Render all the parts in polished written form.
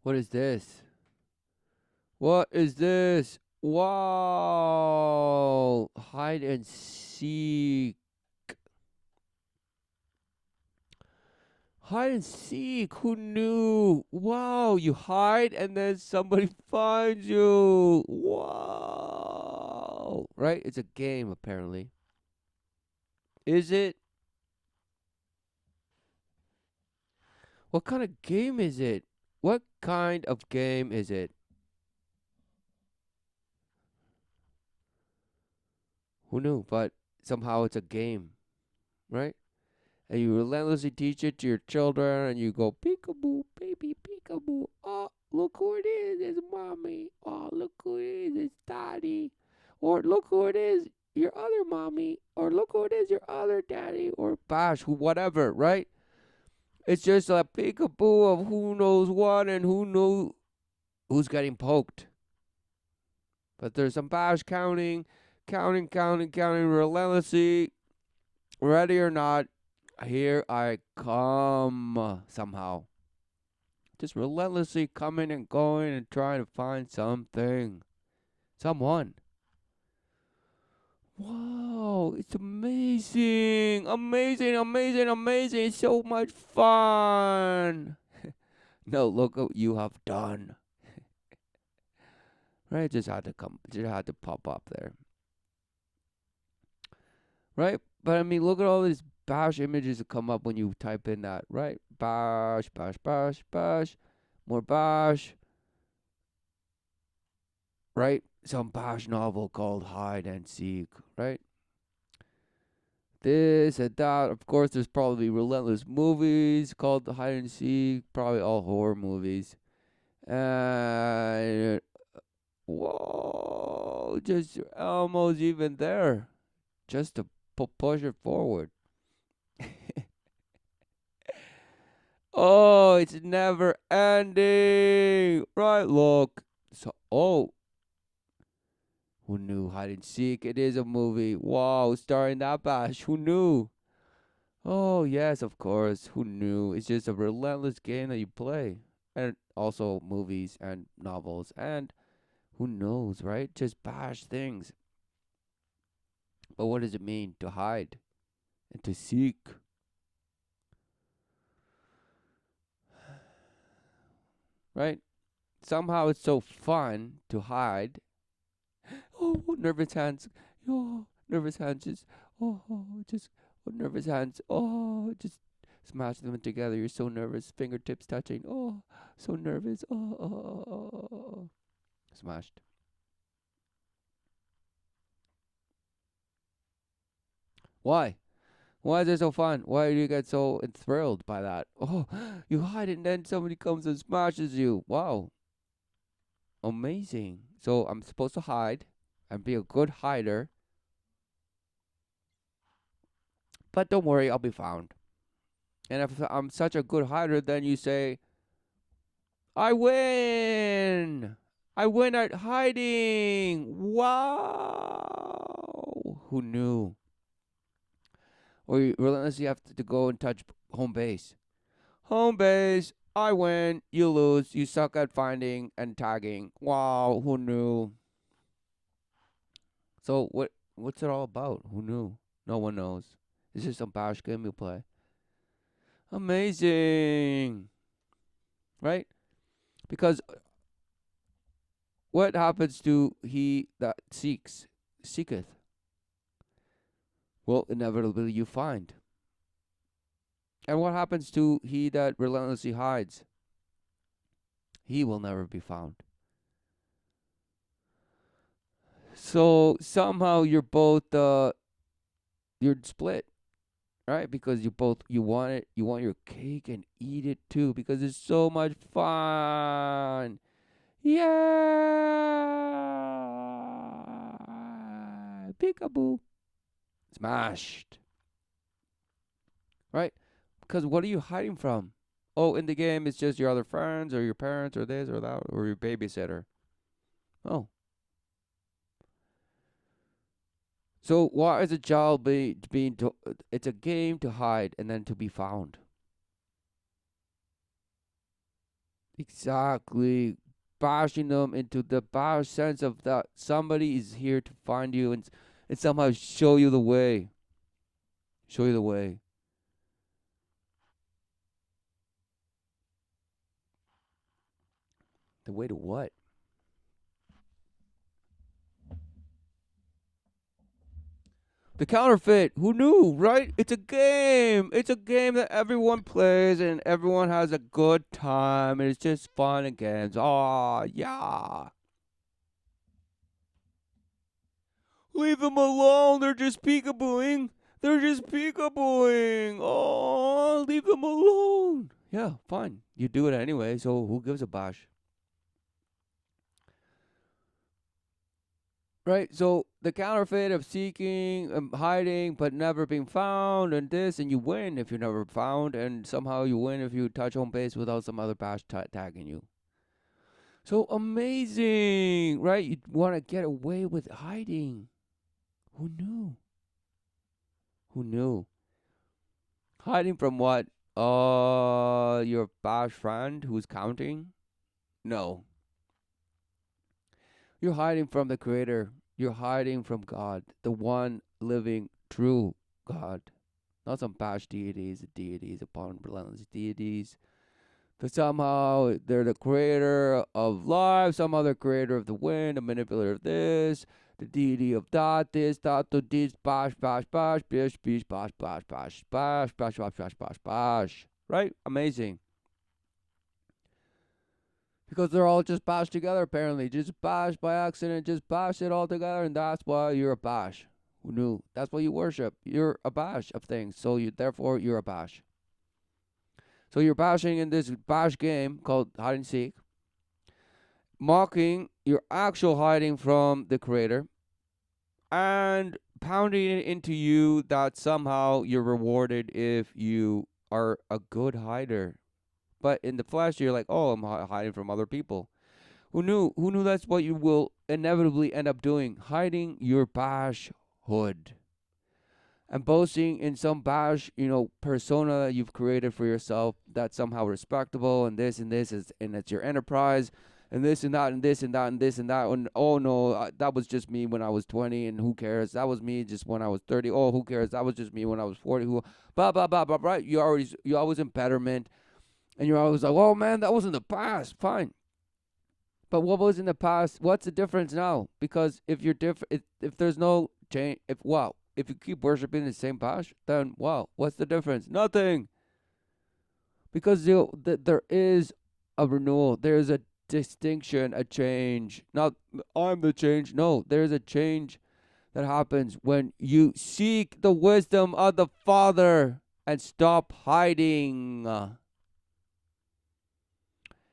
What is this? What is this? Wow! Hide and seek. Hide and seek. Who knew? Wow! You hide and then somebody finds you. Wow! Right? It's a game apparently. Is it? What kind of game is it? What kind of game is it? Who knew? But somehow it's a game, right? And you relentlessly teach it to your children, and you go peekaboo, baby, peekaboo. Oh, look who it is! It's mommy. Oh, look who it is! It's daddy. Or look who it is! Your other mommy. Or look who it is! Your other daddy. Or bash, who, whatever, right? It's just a peekaboo of who knows what and who knows who's getting poked. But there's some bash counting, counting relentlessly, ready or not. Here I come somehow. Just relentlessly coming and going and trying to find something. Someone. Wow, it's amazing. Amazing. It's so much fun. No, look what you have done. Right? Just had to pop up there. Right? But I mean, look at all these bash images that come up when you type in that, right? Bash. More bash, right? Some bash novel called Hide and Seek, right? This and that. Of course, there's probably relentless movies called Hide and Seek, probably all horror movies. And whoa, just almost even there, just to push it forward. Oh, it's never ending. Right, look. So, oh, who knew hide and seek? It is a movie. Wow, starring that bash. Who knew? Oh, yes, of course. Who knew? It's just a relentless game that you play. And also movies and novels. And who knows, right? Just bash things. But what does it mean to hide and to seek? Right? Somehow it's so fun to hide. Oh, nervous hands. Oh, nervous hands. Just nervous hands. Oh, just smash them together. You're so nervous. Fingertips touching. Oh, so nervous. Oh. Smashed. Why? Why is it so fun? Why do you get so enthralled by that? Oh, you hide and then somebody comes and smashes you. Wow, amazing. So I'm supposed to hide and be a good hider, but don't worry, I'll be found. And if I'm such a good hider, then you say, I win! I win at hiding! Wow! Who knew? Or you relentlessly have to go and touch home base. Home base! I win, you lose, you suck at finding and tagging. Wow, who knew? So what's it all about? Who knew? No one knows. It's just some bash game you play. Amazing! Right? Because what happens to he that seeketh? Well, inevitably you find. And what happens to he that relentlessly hides? He will never be found. So somehow you're split, right? Because you want it, you want your cake and eat it too because it's so much fun. Yeah. Peekaboo. Smashed. Right? Because what are you hiding from? Oh, in the game, it's just your other friends or your parents or this or that or your babysitter. Oh, so why is a child being? It's a game to hide and then to be found. Exactly. Bashing them into the bash sense of that somebody is here to find you and somehow show you the way. Show you the way. The way to what? The counterfeit. Who knew, right? It's a game. It's a game that everyone plays and everyone has a good time and it's just fun and games. Oh, yeah. Leave them alone. They're just peekabooing. They're just peekabooing. Oh, leave them alone. Yeah, fine. You do it anyway, so who gives a bash? Right? So the counterfeit of seeking, hiding, but never being found, and this, and you win if you're never found, and somehow you win if you touch home base without some other bash tagging you. So amazing, right? You want to get away with hiding. Who knew? Who knew? Hiding from what? Your bash friend who's counting? No. You're hiding from the Creator. You're hiding from God, the one living true God. Not some bash deities upon relentless deities. That somehow they're the creator of life, some other creator of the wind, a manipulator of this, the deity of that, this, that, to this, bash, bash, bash, bish, bish, bash, bash, bash, bash, bash, bash, bash, bash, bash. Right? Amazing. Because they're all just bashed together, apparently. Just bash by accident, just bash it all together, and that's why you're a bash. Who knew? That's what you worship. You're a bash of things, so therefore you're a bash. So you're bashing in this bash game called hide and seek, mocking your actual hiding from the creator, and pounding it into you that somehow you're rewarded if you are a good hider. But in the flesh, you're like, oh, I'm hiding from other people. Who knew? Who knew that's what you will inevitably end up doing? Hiding your bash hood. And boasting in some bash, persona that you've created for yourself that's somehow respectable, and this is, and it's your enterprise, and this and that, and this and that, and this and that. And oh no, that was just me when I was 20, and who cares? That was me just when I was 30. Oh, who cares? That was just me when I was 40. Who, blah blah blah blah. Right? You always in betterment, and you're always like, oh man, that was in the past. Fine. But what was in the past? What's the difference now? Because if you're different, if there's no change, if you keep worshiping the same bash, then wow, what's the difference? Nothing. Because there is a renewal, there is a distinction, a change. Not I'm the change. No, there is a change that happens when you seek the wisdom of the Father and stop hiding.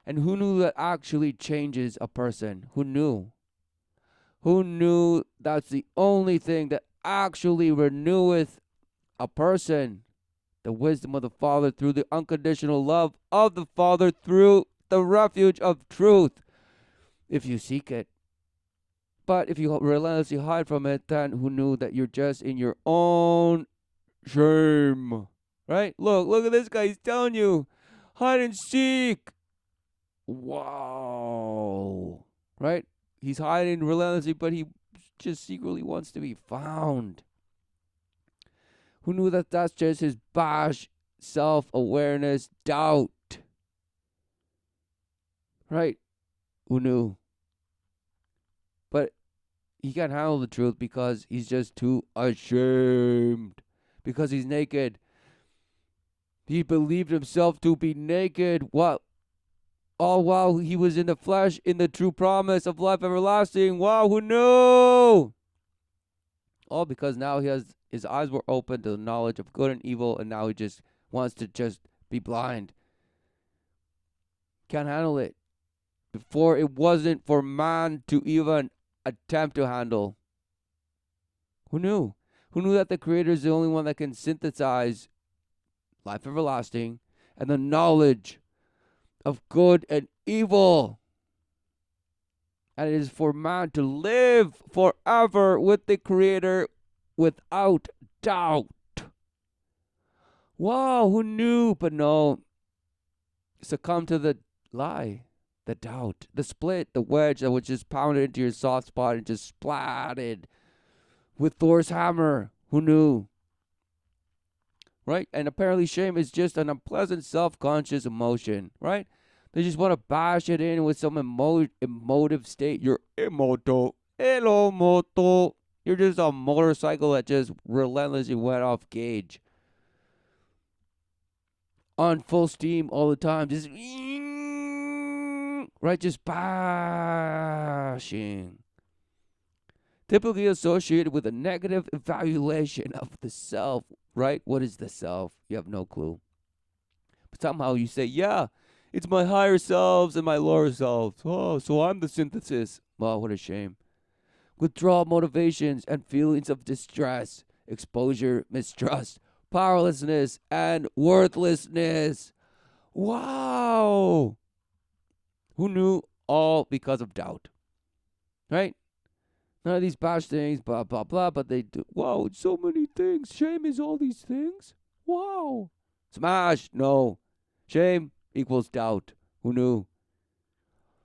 And who knew that actually changes a person? Who knew? Who knew that's the only thing that actually reneweth a person? The wisdom of the Father through the unconditional love of the Father through the refuge of truth, if you seek it. But if you relentlessly hide from it, then who knew that you're just in your own shame? Right? Look at this guy. He's telling you, hide and seek. Wow. Right? He's hiding relentlessly, but he just secretly wants to be found. Who knew that that's just his bash, self-awareness, doubt? Right? Who knew? But he can't handle the truth because he's just too ashamed. Because he's naked. He believed himself to be naked. What? All while he was in the flesh, in the true promise of life everlasting. Wow, who knew? All because now his eyes were open to the knowledge of good and evil, and now he just wants to just be blind. Can't handle it. Before it wasn't for man to even attempt to handle. Who knew? Who knew that the Creator is the only one that can synthesize life everlasting and the knowledge of good and evil? And it is for man to live forever with the Creator without doubt. Wow, who knew? But no, succumb to the lie. The doubt, the split, the wedge that was just pounded into your soft spot and just splatted with Thor's hammer. Who knew? Right? And apparently shame is just an unpleasant self-conscious emotion, right? They just want to bash it in with some emotive state. You're emoto. Hello, moto. You're just a motorcycle that just relentlessly went off gauge. On full steam all the time. Just, right? Just bashing. Typically associated with a negative evaluation of the self, right? What is the self? You have no clue. But somehow you say, yeah, it's my higher selves and my lower selves. Oh, so I'm the synthesis. Wow, what a shame. Withdrawal motivations and feelings of distress, exposure, mistrust, powerlessness, and worthlessness. Wow. Who knew? All because of doubt. Right? None of these bash things, blah, blah, blah, but they do. Wow, it's so many things. Shame is all these things? Wow. Smash. No. Shame equals doubt. Who knew?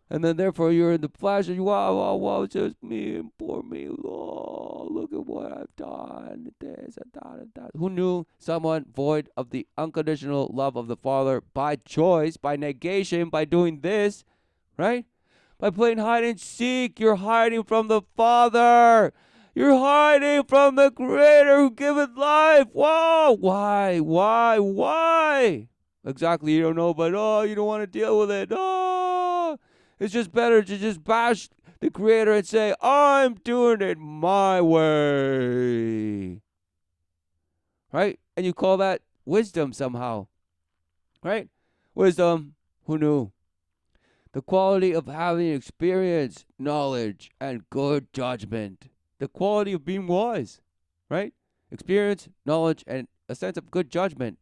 And then therefore you're in the flesh and wow, wow, wow, it's just me and poor me. Oh, look at what I've done. This and that and that. Who knew someone void of the unconditional love of the Father by choice, by negation, by doing this, right? By playing hide and seek, you're hiding from the Father. You're hiding from the Creator who giveth life. Wow. Why? Exactly, you don't know, but you don't want to deal with it. It's just better to just bash the Creator and say, I'm doing it my way. Right? And you call that wisdom somehow. Right? Wisdom, who knew? The quality of having experience, knowledge, and good judgment. The quality of being wise. Right? Experience, knowledge, and a sense of good judgment.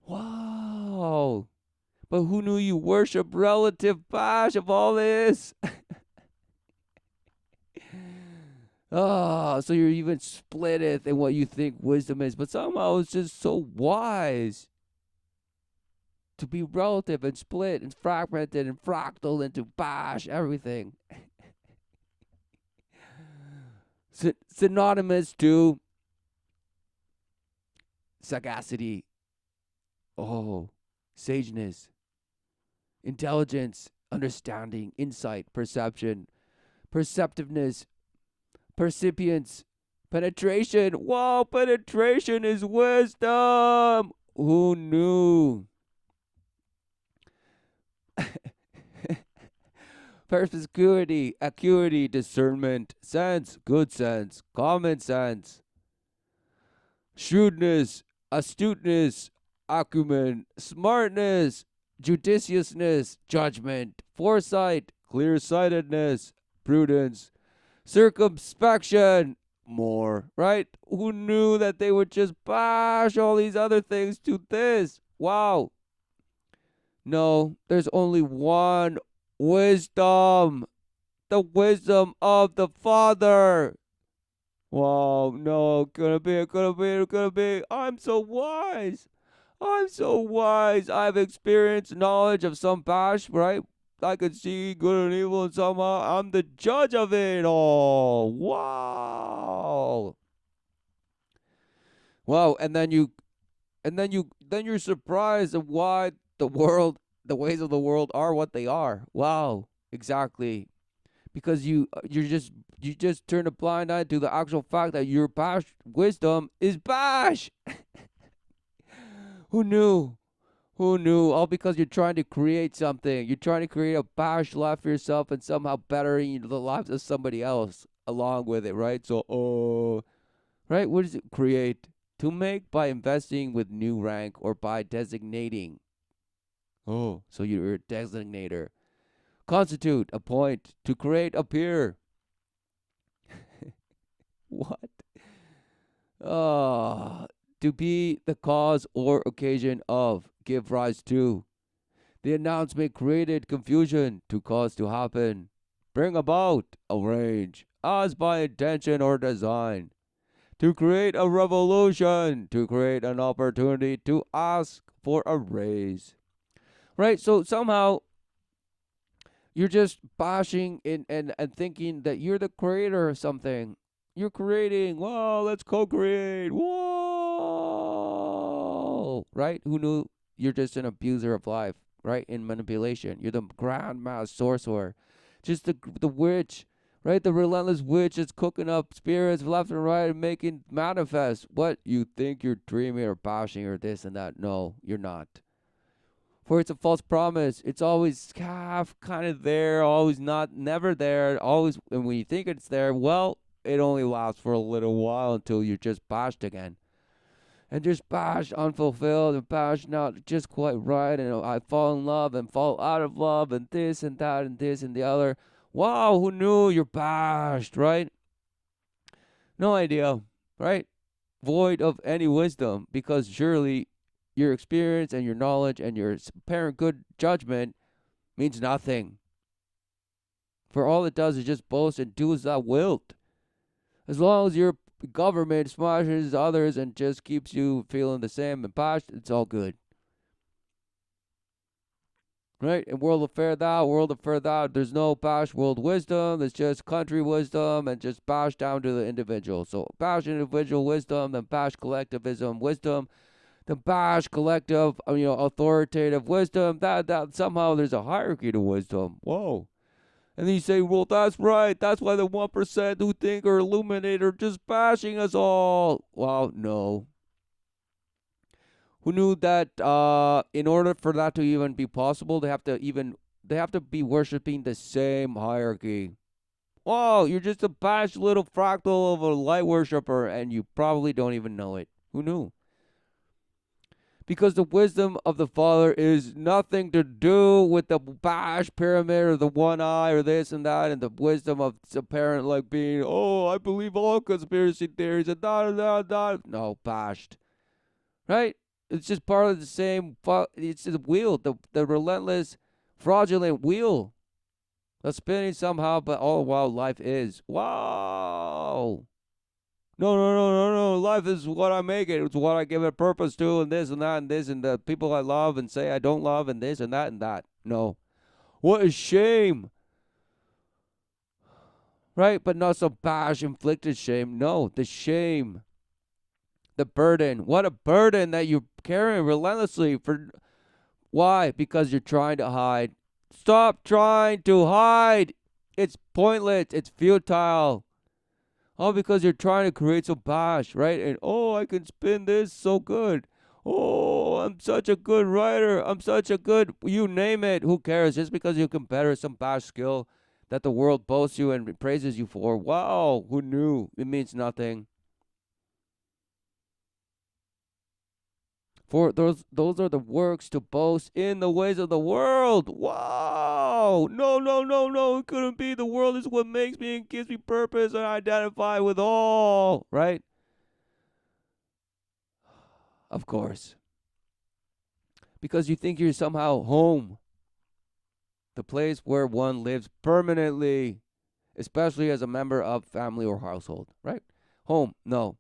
Wow. But who knew you worship relative bash of all this? So you're even splitteth in what you think wisdom is. But somehow it's just so wise to be relative and split and fragmented and fractal and to bash everything. Synonymous to sagacity. Sageness. Intelligence, understanding, insight, perception, perceptiveness, percipience, penetration. Wow, penetration is wisdom. Who knew? Perspicuity, acuity, discernment, sense, good sense, common sense, shrewdness, astuteness, acumen, smartness, judiciousness, judgment, foresight, clear-sightedness, prudence, circumspection, more, right? Who knew that they would just bash all these other things to this? Wow. No, there's only one wisdom. The wisdom of the Father. Wow, no, couldn't be. I'm so wise. I've experienced knowledge of some bash, right? I could see good and evil, and somehow I'm the judge of it all. Wow. Wow, and then you're surprised at why the ways of the world are what they are. Wow, exactly. Because you just turn a blind eye to the actual fact that your bash wisdom is bash. Who knew? Who knew? All because you're trying to create something. You're trying to create a bash life for yourself and somehow bettering the lives of somebody else along with it, right? So, right? What does it create? To make by investing with new rank or by designating. So you're a designator. Constitute, appoint, to create, appear. What? To be the cause or occasion of, give rise to. The announcement created confusion to cause to happen. Bring about, arrange, as by intention or design. To create a revolution, to create an opportunity, to ask for a raise. right? So somehow you're just bashing and thinking that you're the creator of something. You're creating. Whoa, let's co-create. Whoa, right? Who knew you're just an abuser of life, right? In manipulation. You're the grandma sorcerer. Just the witch, right? The relentless witch that's cooking up spirits left and right and making manifest what you think you're dreaming or bashing or this and that. No, you're not. For it's a false promise. It's always half kind of there, always not, never there, always. And when you think it's there, well, it only lasts for a little while until you're just bashed again. And just bashed, unfulfilled, and bashed not just quite right. And I fall in love and fall out of love, and this and that, and this and the other. Wow, who knew you're bashed, right? No idea, right? Void of any wisdom, because surely your experience and your knowledge and your apparent good judgment means nothing. For all it does is just boast and do as thou wilt. As long as your government smashes others and just keeps you feeling the same and bashed, it's all good. Right? In world of fair thou, there's no bash world wisdom, there's just country wisdom and just bash down to the individual. So bash individual wisdom, then bash collectivism wisdom, then bash collective, authoritative wisdom. That somehow there's a hierarchy to wisdom. Whoa. And then you say, well, that's right. That's why the 1% who think are illuminated are just bashing us all. Well, no. Who knew that in order for that to even be possible, they have to be worshiping the same hierarchy. Whoa, you're just a bashed little fractal of a light worshiper, and you probably don't even know it. Who knew? Because the wisdom of the Father is nothing to do with the bash pyramid or the one eye or this and that, and the wisdom of the parent like being, oh, I believe all conspiracy theories and da da da. No, bashed, right? It's just part of the same. It's the wheel, the relentless, fraudulent wheel that's spinning somehow, but all the while life is. Wow. No, no, no, no, no. Life is what I make it. It's what I give it purpose to, and this and that and this, and the people I love and say I don't love, and this and that and that. No. What a shame. Right? But not some bash inflicted shame. No, the shame. The burden. What a burden that you're carrying relentlessly for. Why? Because you're trying to hide. Stop trying to hide. It's pointless. It's futile. All because you're trying to create some bash, right? And oh, I can spin this so good. Oh, I'm such a good writer. I'm such a good, you name it. Who cares? Just because you can better some bash skill that the world boasts you and praises you for. Wow, who knew? It means nothing. For those are the works to boast in the ways of the world. Wow. No, no, no, no. It couldn't be. The world is what makes me and gives me purpose and I identify with all. Right? Of course. Because you think you're somehow home. The place where one lives permanently, especially as a member of family or household. Right? Home. No.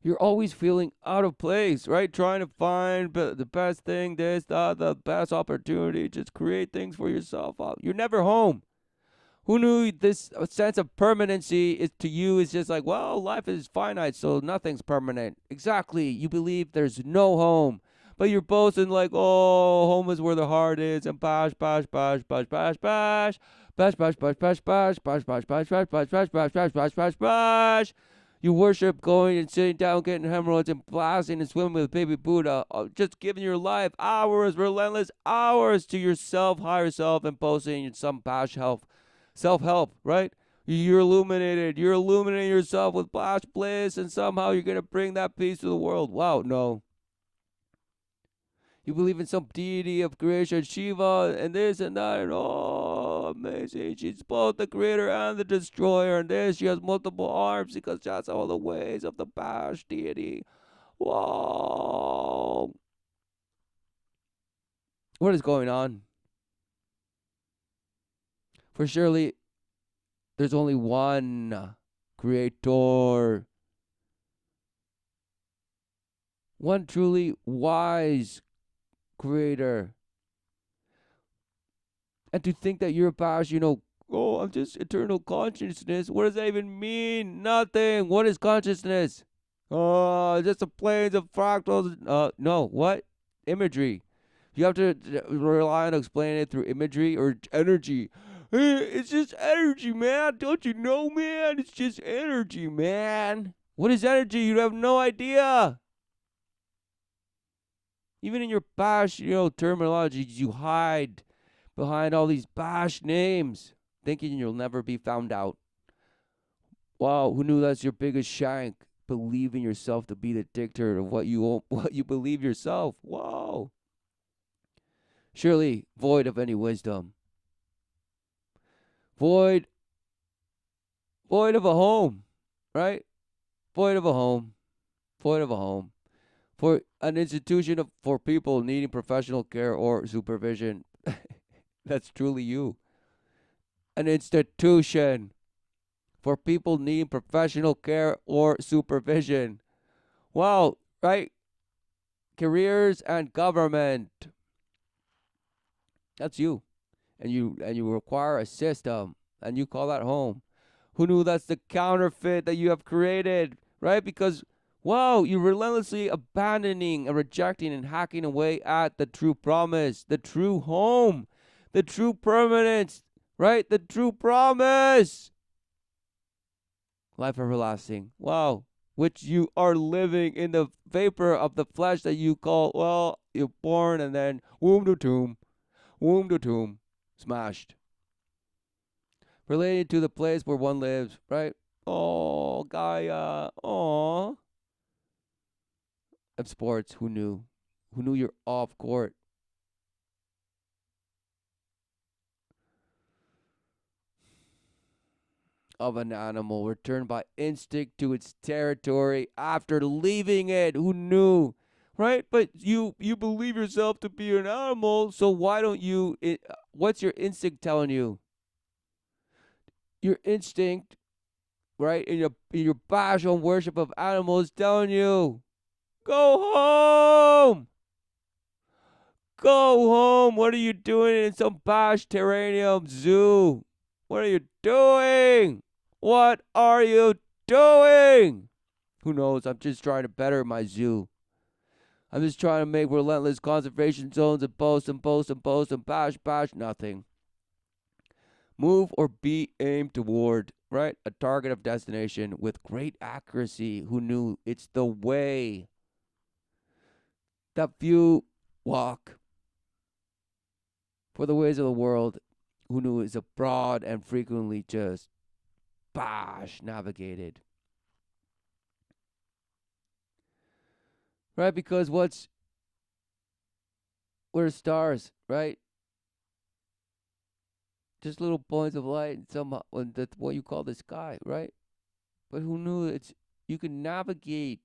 You're always feeling out of place, right? Trying to find the best thing, this, the best opportunity. Just create things for yourself. You're never home. Who knew this sense of permanency is to you is just like, well, life is finite, so nothing's permanent. Exactly. You believe there's no home. But you're boasting like, oh, home is where the heart is, and bash, bash, bash, bash, bash, bash. Bash, bash, bash, bash, bash, bash, bash, bash, bash, bash, bash, bash, bash, bash, bash, bash. You worship going and sitting down, getting hemorrhoids, and blasting and swimming with baby Buddha. Just giving your life hours, relentless hours to yourself, higher self, and boasting in some bash health. Self-help, right? You're illuminated. You're illuminating yourself with bash bliss, and somehow you're going to bring that peace to the world. Wow, no. You believe in some deity of creation, Shiva, and this and that, and oh, amazing. She's both the creator and the destroyer, and this, she has multiple arms because that's all the ways of the Bash deity. Whoa. What is going on? For surely there's only one creator, one truly wise creator. And to think that you're Bash, oh, I'm just eternal consciousness. What does that even mean? Nothing. What is consciousness? Oh, just the planes of fractals. No, what? Imagery. You have to rely on explaining it through imagery or energy. It's just energy, man. Don't you know, man? It's just energy, man. What is energy? You have no idea. Even in your Bash, terminology, you hide behind all these Bash names, thinking you'll never be found out. Wow, who knew that's your biggest shank? Believing yourself to be the dictator of what you what you believe yourself. Whoa. Surely void of any wisdom. Void void of a home, right? Void of a home. Void of a home. For an institution for people needing professional care or supervision. That's truly you. An institution for people needing professional care or supervision. Wow, right? Careers and government. That's you. And you require a system and you call that home. Who knew that's the counterfeit that you have created, right? Because wow, you're relentlessly abandoning and rejecting and hacking away at the true promise, the true home, the true permanence, right? The true promise. Life everlasting. Wow. Which you are living in the vapor of the flesh that you call, well, you're born and then womb to tomb, smashed. Related to the place where one lives, right? Oh, Gaia. Oh. Of sports, who knew? Who knew you're off court? Of an animal returned by instinct to its territory after leaving it. Who knew? Right? But you believe yourself to be an animal, so why don't you what's your instinct telling you? Your instinct, right? In your passion worship of animals telling you, go home. Go home. What are you doing in some Bash Terranium zoo? What are you doing? What are you doing? Who knows? I'm just trying to better my zoo. I'm just trying to make relentless conservation zones and boast and bash, nothing. Move or be aimed toward, right? A target of destination with great accuracy. Who knew it's the way that few walk for the ways of the world? Who knew is a broad and frequently just bash navigated? Right? Because we're stars, right? Just little points of light and somehow and that's what you call the sky, right? But who knew it's you can navigate.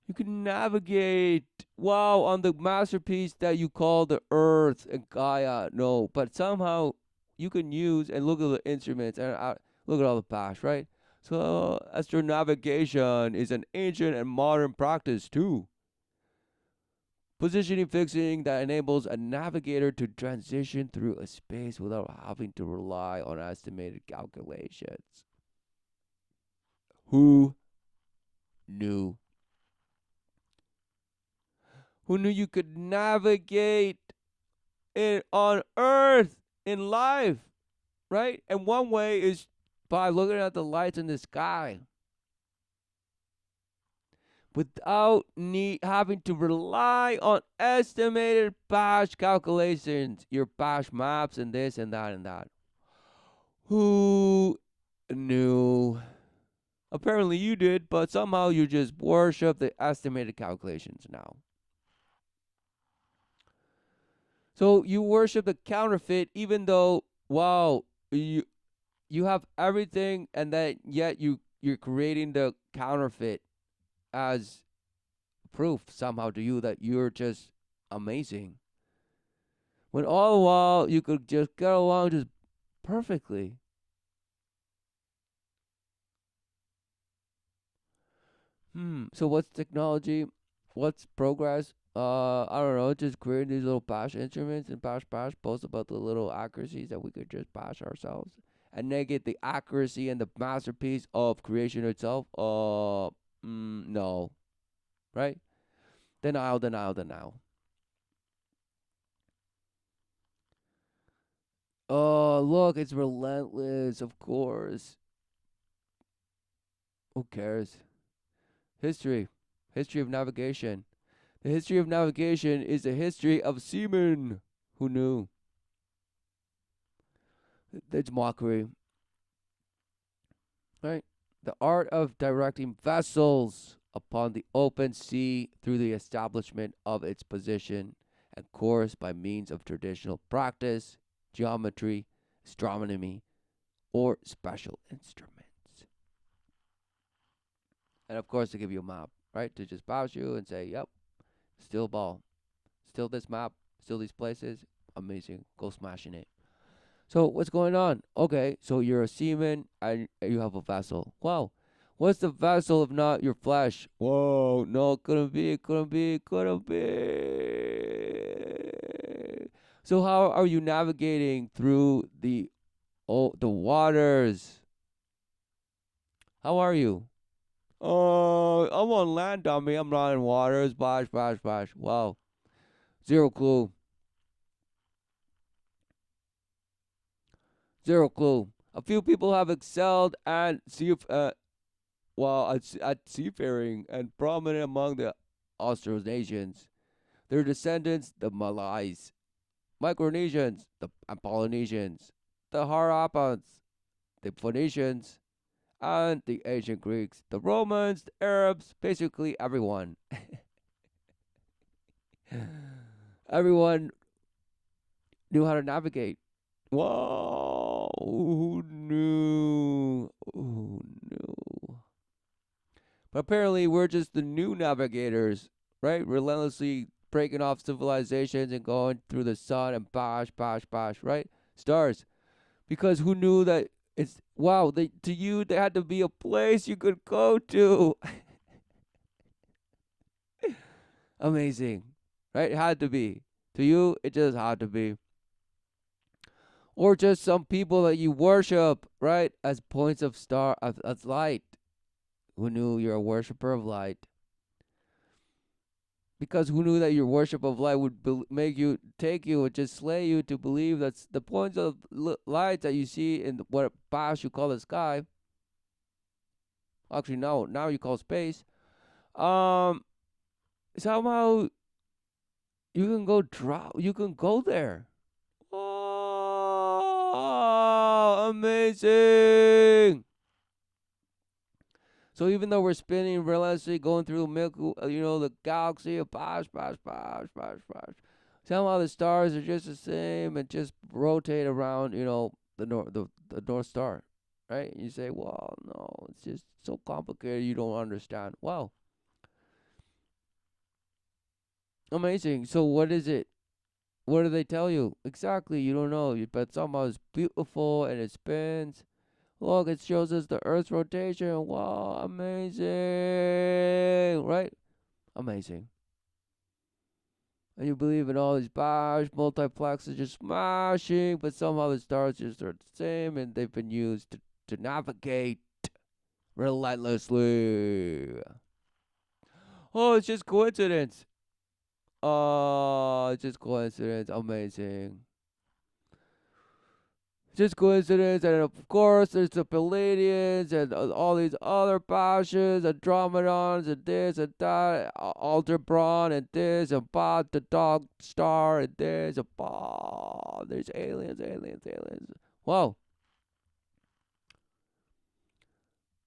You can navigate. Wow, on the masterpiece that you call the Earth and Gaia. No, but somehow you can use and look at the instruments and look at all the past, right? So astronavigation is an ancient and modern practice too. Positioning fixing that enables a navigator to transition through a space without having to rely on estimated calculations. Who knew? Who knew you could navigate it on Earth in life, right? And one way is by looking at the lights in the sky without having to rely on estimated bash calculations, your bash maps and this and that and that. Who knew? Apparently you did, but somehow you just worship the estimated calculations now. So you worship the counterfeit even though wow, you have everything and then yet you're creating the counterfeit as proof somehow to you that you're just amazing. When all the while you could just get along just perfectly. So what's technology? What's progress? I don't know, just creating these little bash instruments and bash bash, boast about the little accuracies that we could just bash ourselves and negate the accuracy and the masterpiece of creation itself. No, right? Denial, denial, denial. Oh, look, it's relentless, of course. Who cares? History. History of navigation. The history of navigation is the history of seamen. Who knew? It's mockery, right? The art of directing vessels upon the open sea through the establishment of its position and course by means of traditional practice, geometry, astronomy, or special instruments. And of course, to give you a map, right? To just pass you and say, yep, still ball, still this map, still these places. Amazing. Go smashing it. So what's going on? Okay, so you're a seaman and you have a vessel. Wow. What's the vessel if not your flesh? Whoa, no, couldn't be, couldn't be, couldn't be. So how are you navigating through the waters? How are you? Oh, I'm on land, dummy. I'm not in waters. Bash, bash, bash. Wow. Zero clue. Zero clue. A few people have excelled at at seafaring and prominent among the Austronesians. Their descendants, the Malays, Micronesians, the Polynesians, the Harappans, the Phoenicians, and the ancient Greeks, the Romans, the Arabs, basically everyone. Everyone knew how to navigate. Whoa! Who knew? Who knew? But apparently, we're just the new navigators, right? Relentlessly breaking off civilizations and going through the sun and bash, bash, bash, right? Stars. Because who knew that it's wow? To you, there had to be a place you could go to. Amazing, right? It had to be. To you, it just had to be. Or just some people that you worship, right? As points of as light. Who knew you're a worshiper of light? Because who knew that your worship of light would make you take you and just slay you to believe that's the points of light that you see in what Bash you call the sky. Actually, no, now you call space. Um, somehow you can go drop. You can go there. Oh, amazing! So even though we're spinning relentlessly, going through the galaxy of bash, bash, bash, bash, bash, somehow the stars are just the same and just rotate around, the North Star, right? And you say, well, no, it's just so complicated, you don't understand. Wow, amazing. So what is it? What do they tell you? Exactly, you don't know, but somehow it's beautiful and it spins. Look, it shows us the Earth's rotation. Wow, amazing, right? Amazing. And you believe in all these bash multiplexes just smashing, but somehow the stars just are the same and they've been used to navigate relentlessly. Oh, it's just coincidence. Oh, it's just coincidence. Amazing. Just coincidence, and of course, there's the Palladians and all these other passions, Andromedons, and this and that, Aldebaran, and this, and Bot, the dog star, and this, and there's aliens, aliens, aliens. Wow.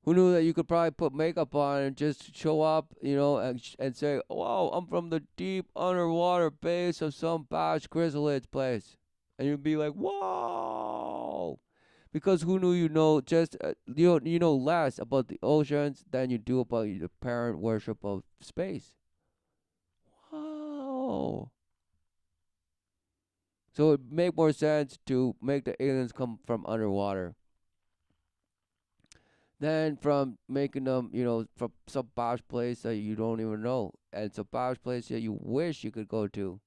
Who knew that you could probably put makeup on and just show up, and say, wow, I'm from the deep underwater base of some Bash Chrysalids place. And you'd be like, whoa. Because who knew you know less about the oceans than you do about the apparent worship of space. Wow. So it make more sense to make the aliens come from underwater Then from making them, from some posh place that you don't even know, and some posh place that you wish you could go to,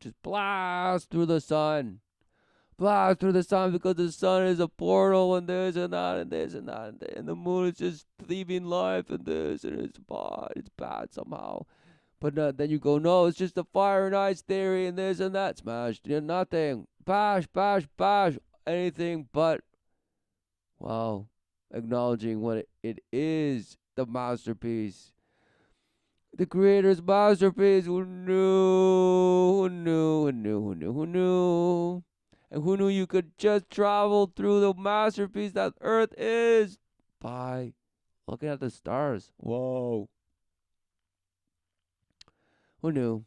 just blast through the sun. Blast through the sun because the sun is a portal and this and that and this and that and the moon is just thieving life and this and it's bad somehow. But then you go, no, it's just the fire and ice theory and this and that. Smashed. Nothing. Bash, bash, bash. Anything but, wow, acknowledging what it is, the masterpiece. The creator's masterpiece. Who knew? Who knew? Who knew? Who knew? Who knew? And who knew you could just travel through the masterpiece that Earth is by looking at the stars? Whoa. Who knew?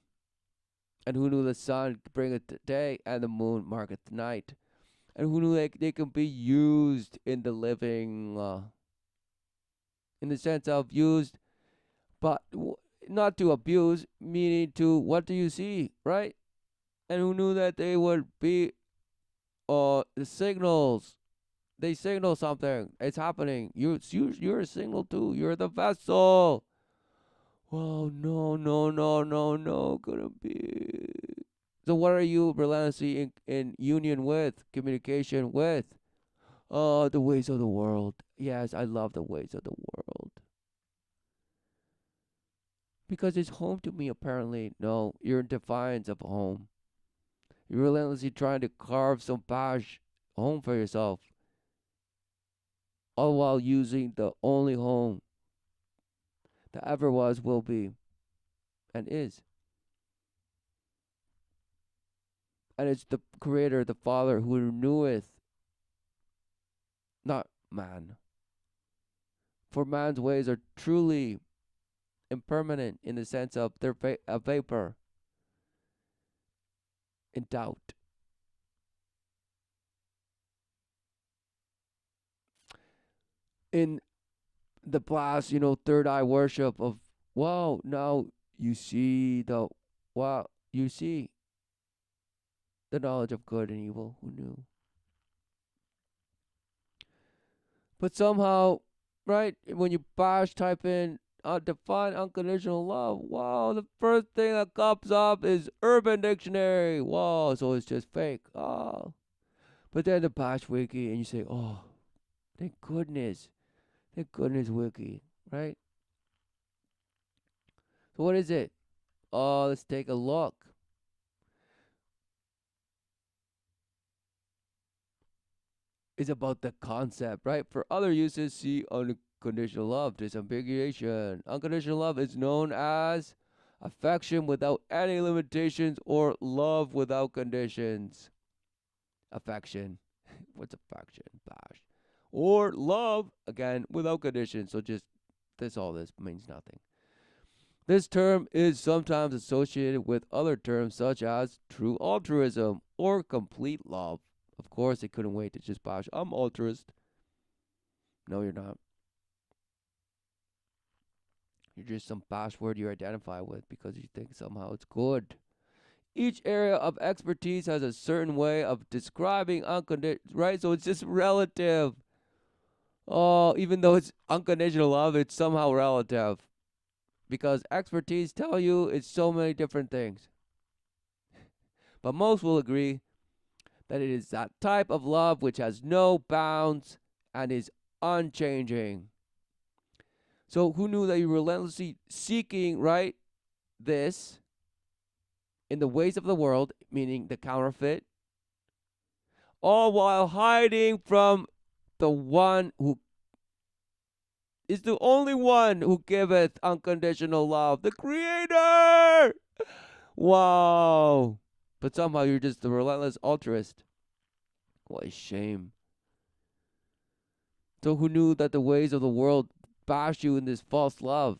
And who knew the sun could bring it the day and the moon mark it the night? And who knew they can be used in the living, in the sense of used, but not to abuse, meaning to what do you see, right? And who knew that they would be the signals? They signal something. It's happening. You're a signal too. You're the vessel. Well, no, no, no, no, no. Couldn't be. So what are you relentlessly in union with, communication with? Oh, the ways of the world. Yes, I love the ways of the world. Because it's home to me, apparently. No, you're in defiance of home. You're relentlessly trying to carve some bash home for yourself, all while using the only home that ever was, will be, and is. And it's the Creator, the Father, who reneweth, not man. For man's ways are truly impermanent in the sense of they're a vapor in doubt. In the blast, third eye worship of, wow, now you see wow, you see the knowledge of good and evil. Who knew? But somehow, right, when you bash type in define unconditional love, wow, the first thing that comes up is Urban Dictionary. Wow, so it's just fake. Oh. But then the bash wiki, and you say, oh, thank goodness. Thank goodness wiki, right? So what is it? Oh, let's take a look. It's about the concept, right? For other uses, see unconditional love, disambiguation. Unconditional love is known as affection without any limitations or love without conditions. Affection. What's affection? Bash. Or love, again, without conditions. So just all this means nothing. This term is sometimes associated with other terms such as true altruism or complete love. Of course, they couldn't wait to just bash, I'm altruist. No, you're not. You're just some bash word you identify with because you think somehow it's good. Each area of expertise has a certain way of describing unconditional, right? So it's just relative. Oh, even though it's unconditional love, it's somehow relative because expertise tell you it's so many different things. But most will agree that it is that type of love which has no bounds and is unchanging. So who knew that you're relentlessly seeking, right, this in the ways of the world, meaning the counterfeit, all while hiding from the one who is the only one who giveth unconditional love, the Creator. Wow. But somehow you're just the relentless altruist. What a shame. So who knew that the ways of the world bash you in this false love?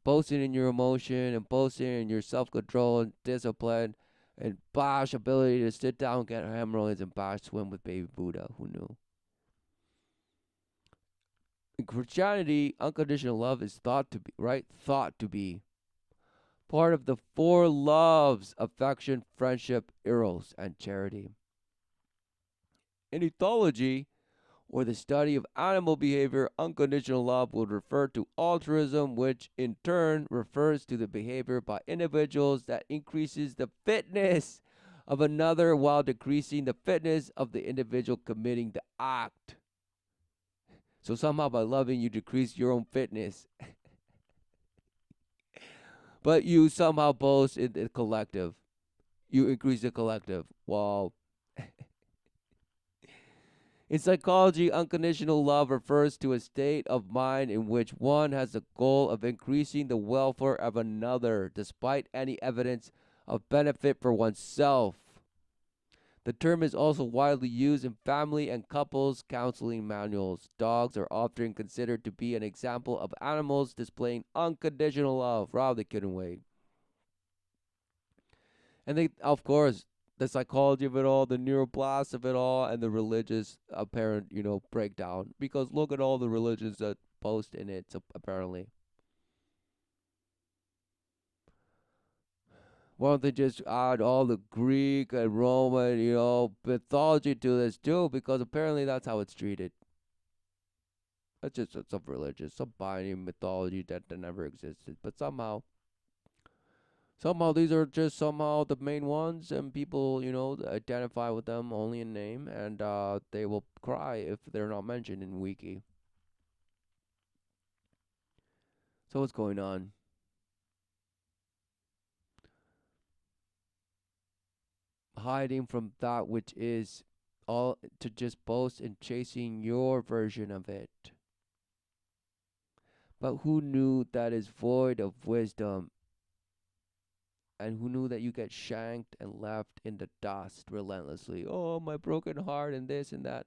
Boasting in your emotion and boasting in your self-control and discipline and bash ability to sit down, get hemorrhoids, and bash swim with baby Buddha. Who knew? In Christianity, unconditional love is thought to be, right? Thought to be part of the four loves: affection, friendship, eros, and charity. In ethology, or the study of animal behavior. Unconditional love would refer to altruism, which in turn refers to the behavior by individuals that increases the fitness of another while decreasing the fitness of the individual committing the act. So somehow by loving you decrease your own fitness, but you somehow boast in the collective. You increase the collective. Wow. In psychology, unconditional love refers to a state of mind in which one has the goal of increasing the welfare of another despite any evidence of benefit for oneself. The term is also widely used in family and couples counseling manuals. Dogs are often considered to be an example of animals displaying unconditional love. Wow, they couldn't wait. And they, of course, the psychology of it all, the neuroblast of it all, and the religious apparent, breakdown. Because look at all the religions that post in it, so apparently. Why don't they just add all the Greek and Roman, mythology to this too? Because apparently that's how it's treated. That's just some religious, some binding mythology that never existed. But somehow these are just somehow the main ones, and people, identify with them only in name, and they will cry if they're not mentioned in Wiki. So what's going on? Hiding from that which is all to just boast in chasing your version of it. But who knew that is void of wisdom, and who knew that you get shanked and left in the dust relentlessly? Oh, my broken heart, and this and that.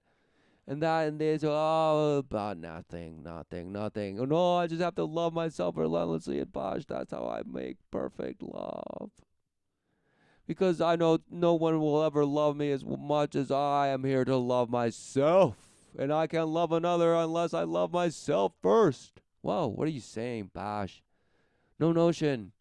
And that and this, oh, about nothing, nothing, nothing. Oh no, I just have to love myself relentlessly and Bosh. That's how I make perfect love. Because I know no one will ever love me as much as I am here to love myself. And I can't love another unless I love myself first. Whoa, what are you saying, Bosh? No notion.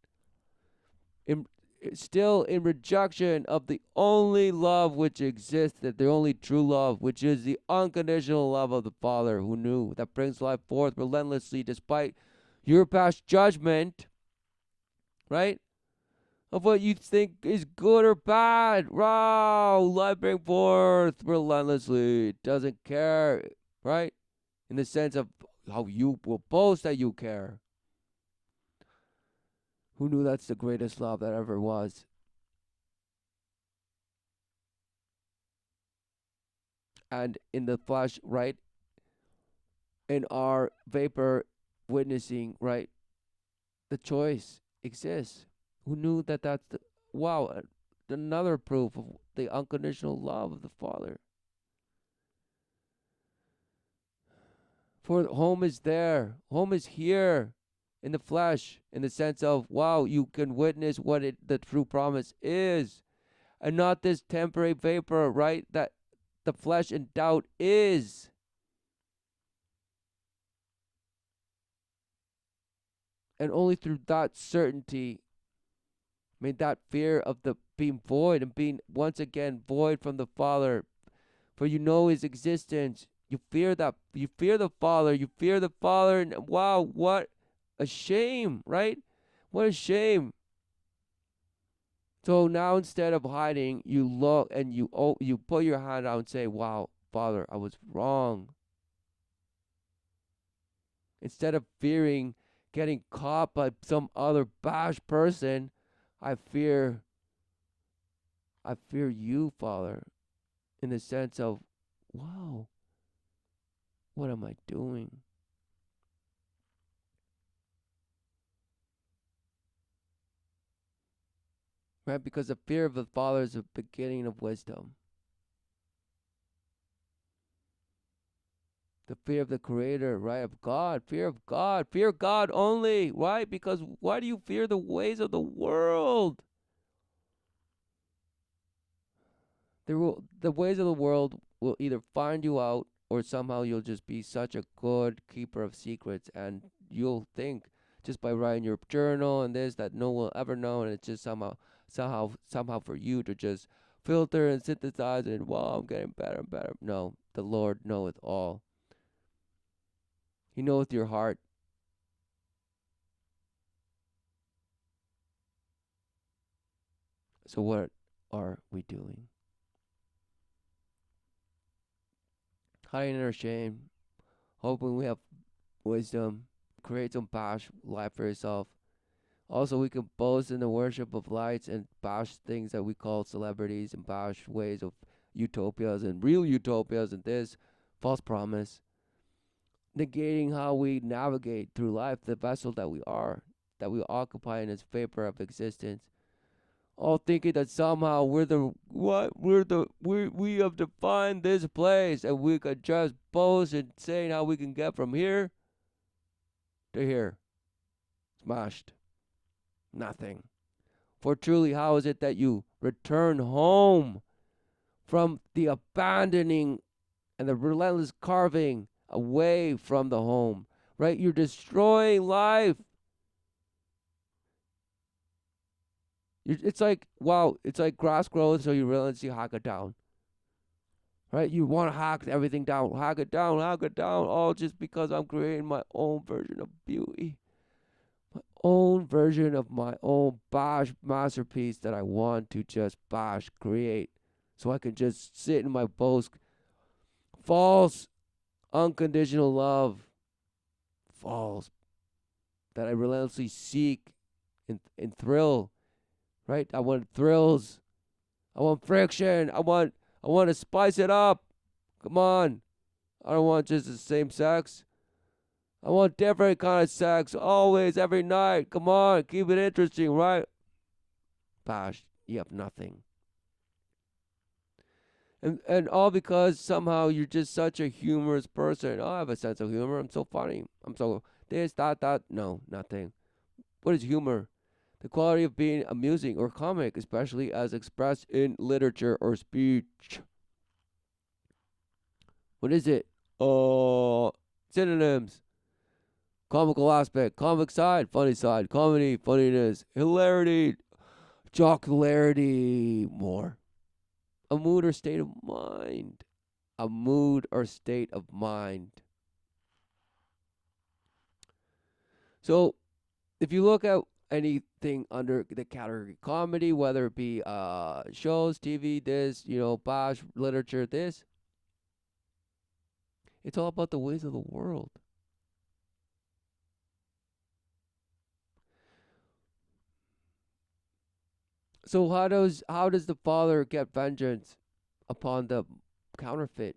In, still in rejection of the only love which exists, that the only true love, which is the unconditional love of the Father who knew, that brings life forth relentlessly despite your past judgment, right? Of what you think is good or bad. Wow, life bring forth relentlessly. It doesn't care, right? In the sense of how you will boast that you care. Who knew that's the greatest love that ever was? And in the flesh, right? In our vapor witnessing, right? The choice exists. Who knew that that's the wow, another proof of the unconditional love of the Father. For home is there, home is here in the flesh, in the sense of wow, you can witness what the true promise is, and not this temporary vapor, right? That the flesh in doubt is. And only through that certainty, I mean, that fear of the being void and being once again void from the Father, for you know His existence. You fear that. You fear the Father. You fear the Father. And wow, what a shame, right? What a shame. So now instead of hiding, you look and you put your hand out and say, "Wow, Father, I was wrong." Instead of fearing getting caught by some other bash person, I fear I fear you, Father, in the sense of, wow, what am I doing? Right? Because the fear of the Father is the beginning of wisdom. The fear of the Creator, right? Of God, fear God only, right? Because why do you fear the ways of the world? The ways of the world will either find you out, or somehow you'll just be such a good keeper of secrets, and you'll think just by writing your journal and this that no one will ever know, and it's just somehow for you to just filter and synthesize and wow, I'm getting better and better. No, the Lord knoweth all. He knoweth your heart. So what are we doing? Hiding in our shame, hoping we have wisdom, create some bash life for yourself. Also, we can boast in the worship of lights and bash things that we call celebrities and bash ways of utopias and real utopias and this false promise, negating how we navigate through life, the vessel that we are, that we occupy in this vapor of existence. All thinking that somehow we have defined this place and we could just boast and saying how we can get from here to here. Smashed. Nothing. For truly, how is it that you return home from the abandoning and the relentless carving away from the home? Right? You're destroying life. It's like, wow, it's like grass grows, so you relentlessly hack it down. Right? You want to hack everything down, hack it down, all just because I'm creating my own version of beauty. My own version of my own bash masterpiece that I want to just bash create. So I can just sit in my boast. False unconditional love. False. That I relentlessly seek and thrill. Right? I want thrills. I want friction. I want to spice it up. Come on. I don't want just the same sex. I want different kind of sex. Always, every night. Come on. Keep it interesting, right? Bash. You have nothing. And all because somehow you're just such a humorous person. Oh, I have a sense of humor. I'm so funny. I'm so this, that, that. No, nothing. What is humor? The quality of being amusing or comic, especially as expressed in literature or speech. What is it? Synonyms. Comical aspect, comic side, comedy, funniness, hilarity, jocularity, more. A mood or state of mind. A mood or state of mind. So, if you look at anything under the category comedy, whether it be shows, TV, this, bash, literature, this, it's all about the ways of the world. So how does the father get vengeance upon the counterfeit?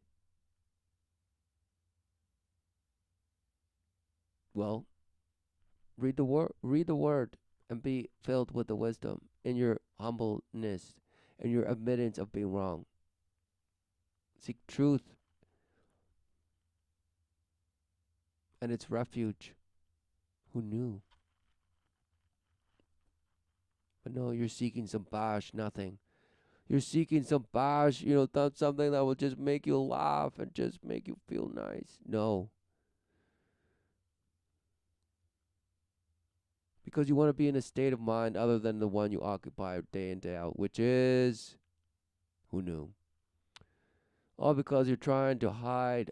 Well, read the word and be filled with the wisdom in your humbleness and your admittance of being wrong. Seek truth and its refuge. Who knew? But no, you're seeking some bash, nothing. You're seeking some bash, something that will just make you laugh and just make you feel nice. No. Because you want to be in a state of mind other than the one you occupy day in, day out, which is, who knew? All because you're trying to hide,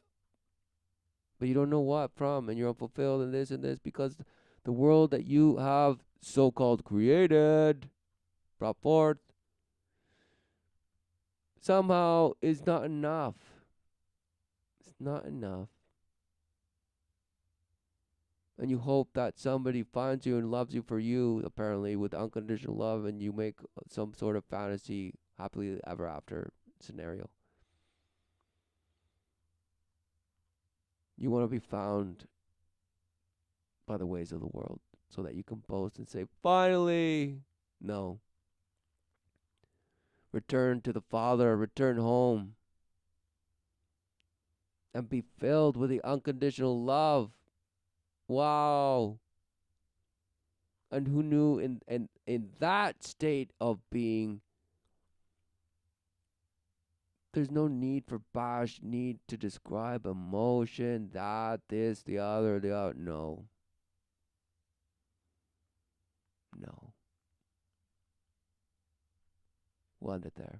but you don't know what from, and you're unfulfilled and this, because the world that you have so called created, brought forth, somehow is not enough. It's not enough. And you hope that somebody finds you and loves you for you, apparently, with unconditional love, and you make some sort of fantasy happily ever after scenario. You want to be found by the ways of the world so that you can boast and say, finally, no. Return to the Father, return home, and be filled with the unconditional love. Wow. And who knew in that state of being, there's no need for bash, need to describe emotion, that, this, the other, the other. No. No. We'll end it there.